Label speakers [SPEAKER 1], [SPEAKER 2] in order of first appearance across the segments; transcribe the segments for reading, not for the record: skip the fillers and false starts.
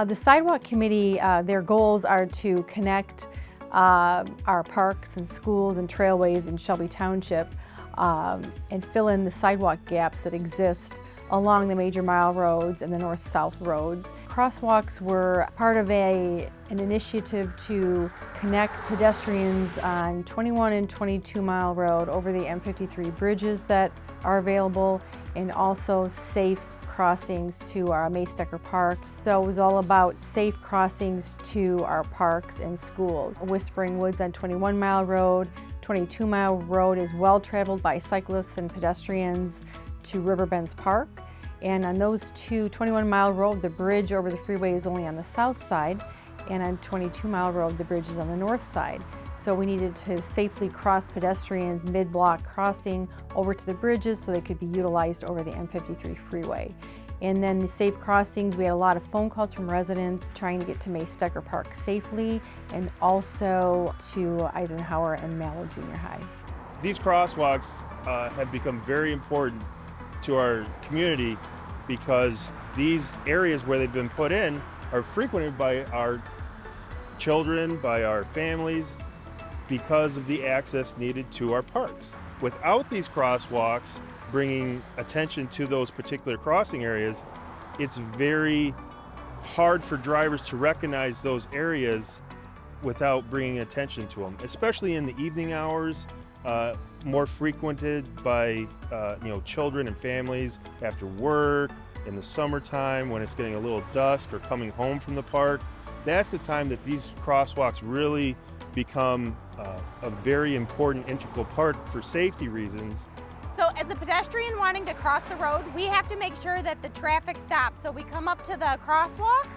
[SPEAKER 1] The Sidewalk Committee, their goals are to connect our parks and schools and trailways in Shelby Township and fill in the sidewalk gaps that exist along the major mile roads and the north-south roads. Crosswalks were part of an initiative to connect pedestrians on 21 and 22 mile road over the M53 bridges that are available, and also safe crossings to our Maystecker Park. So it was all about safe crossings to our parks and schools. Whispering Woods on 21 mile road, 22 mile road is well traveled by cyclists and pedestrians to Riverbends Park. And on those two, 21 mile road, the bridge over the freeway is only on the south side, and on 22 mile road, the bridge is on the north side. So we needed to safely cross pedestrians mid-block crossing over to the bridges so they could be utilized over the M53 freeway. And then the safe crossings, we had a lot of phone calls from residents trying to get to Maystecker Park safely, and also to Eisenhower and Mallow Junior High.
[SPEAKER 2] These crosswalks have become very important to our community because these areas where they've been put in are frequented by our children, by our families, because of the access needed to our parks. Without these crosswalks bringing attention to those particular crossing areas, it's very hard for drivers to recognize those areas without bringing attention to them, especially in the evening hours, more frequented by children and families after work, in the summertime when it's getting a little dusk or coming home from the park. That's the time that these crosswalks really become a very important integral part for safety reasons.
[SPEAKER 3] So as a pedestrian wanting to cross the road, we have to make sure that the traffic stops. So we come up to the crosswalk,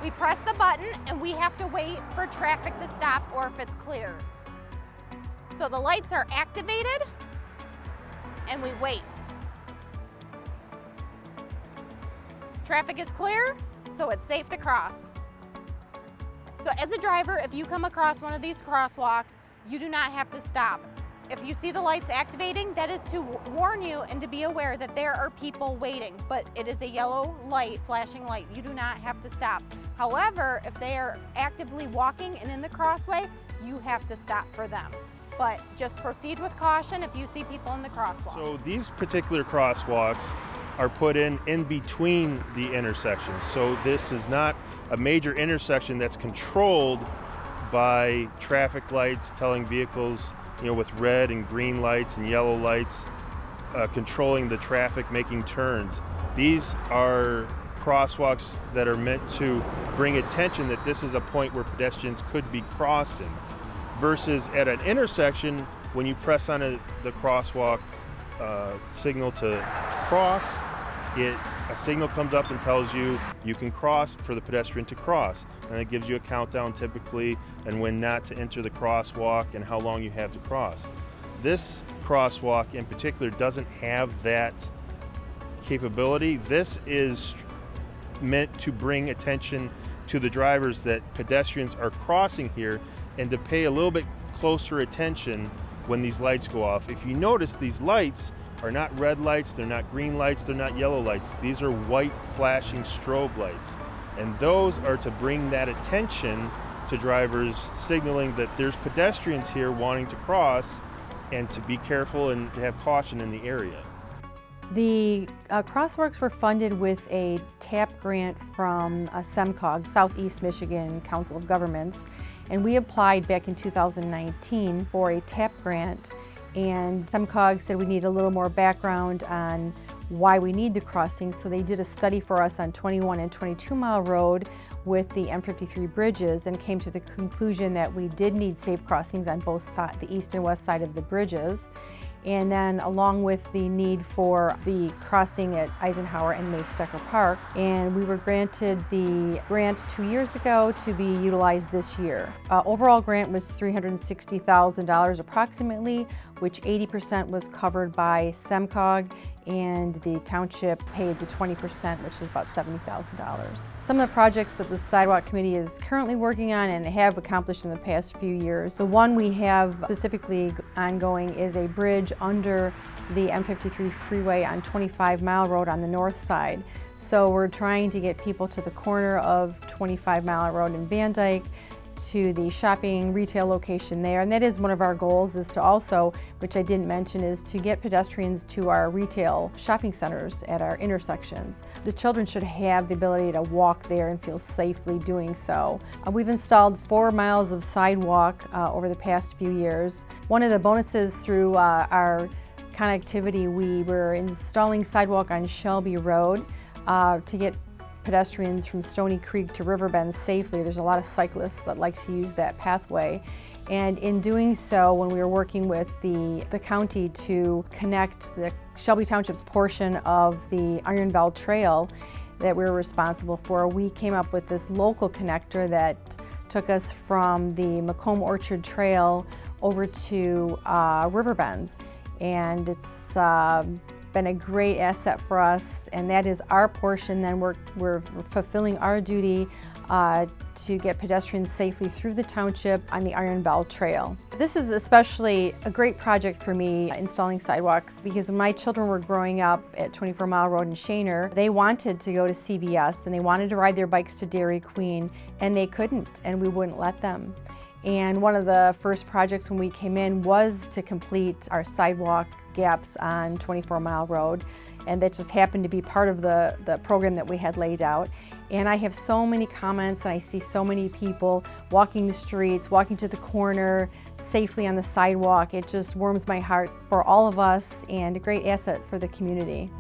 [SPEAKER 3] we press the button, and we have to wait for traffic to stop or if it's clear. So the lights are activated and we wait. Traffic is clear, so it's safe to cross. So as a driver, if you come across one of these crosswalks, you do not have to stop. If you see the lights activating, that is to warn you and to be aware that there are people waiting, but it is a yellow light, flashing light. You do not have to stop. However, if they are actively walking and in the crossway, you have to stop for them. But just proceed with caution if you see people in the crosswalk.
[SPEAKER 2] So these particular crosswalks are put in between the intersections. So this is not a major intersection that's controlled by traffic lights telling vehicles, with red and green lights and yellow lights, controlling the traffic, making turns. These are crosswalks that are meant to bring attention that this is a point where pedestrians could be crossing, versus at an intersection, when you press on the crosswalk signal to cross, a signal comes up and tells you you can cross for the pedestrian to cross, and it gives you a countdown typically and when not to enter the crosswalk and how long you have to cross. This crosswalk in particular doesn't have that capability. This is meant to bring attention to the drivers that pedestrians are crossing here and to pay a little bit closer attention when these lights go off. If you notice, these lights are not red lights, they're not green lights, they're not yellow lights. These are white flashing strobe lights. And those are to bring that attention to drivers, signaling that there's pedestrians here wanting to cross and to be careful and to have caution in the area.
[SPEAKER 1] The crosswalks were funded with a TAP grant from SEMCOG, Southeast Michigan Council of Governments, and we applied back in 2019 for a TAP grant, and SEMCOG said we need a little more background on why we need the crossing, so they did a study for us on 21 and 22 mile road with the M53 bridges and came to the conclusion that we did need safe crossings on both sides, the east and west side of the bridges. And then along with the need for the crossing at Eisenhower and Maystecker Park. And we were granted the grant 2 years ago to be utilized this year. Overall grant was $360,000 approximately, which 80% was covered by SEMCOG, and the township paid the 20%, which is about $70,000. Some of the projects that the Sidewalk Committee is currently working on and have accomplished in the past few years. The one we have specifically ongoing is a bridge under the M53 freeway on 25 Mile Road on the north side. So we're trying to get people to the corner of 25 Mile Road in Van Dyke, to the shopping retail location there. And that is one of our goals, is to also, which I didn't mention, is to get pedestrians to our retail shopping centers at our intersections. The children should have the ability to walk there and feel safely doing so. We've installed 4 miles of sidewalk over the past few years. One of the bonuses through our connectivity, we were installing sidewalk on Shelby Road to get pedestrians from Stony Creek to Riverbend safely. There's a lot of cyclists that like to use that pathway. And in doing so, when we were working with the county to connect the Shelby Township's portion of the Unveil Trail that we were responsible for, we came up with this local connector that took us from the Macomb Orchard Trail over to Riverbends. And it's been a great asset for us, and that is our portion. Then we're fulfilling our duty to get pedestrians safely through the township on the Unveil Trail. This is especially a great project for me, installing sidewalks, because when my children were growing up at 24 Mile Road in Shaner, they wanted to go to CVS and they wanted to ride their bikes to Dairy Queen, and they couldn't, and we wouldn't let them. And one of the first projects when we came in was to complete our sidewalk gaps on 24 Mile Road, and that just happened to be part of the program that we had laid out. And I have so many comments, and I see so many people walking the streets, walking to the corner, safely on the sidewalk. It just warms my heart for all of us, and a great asset for the community.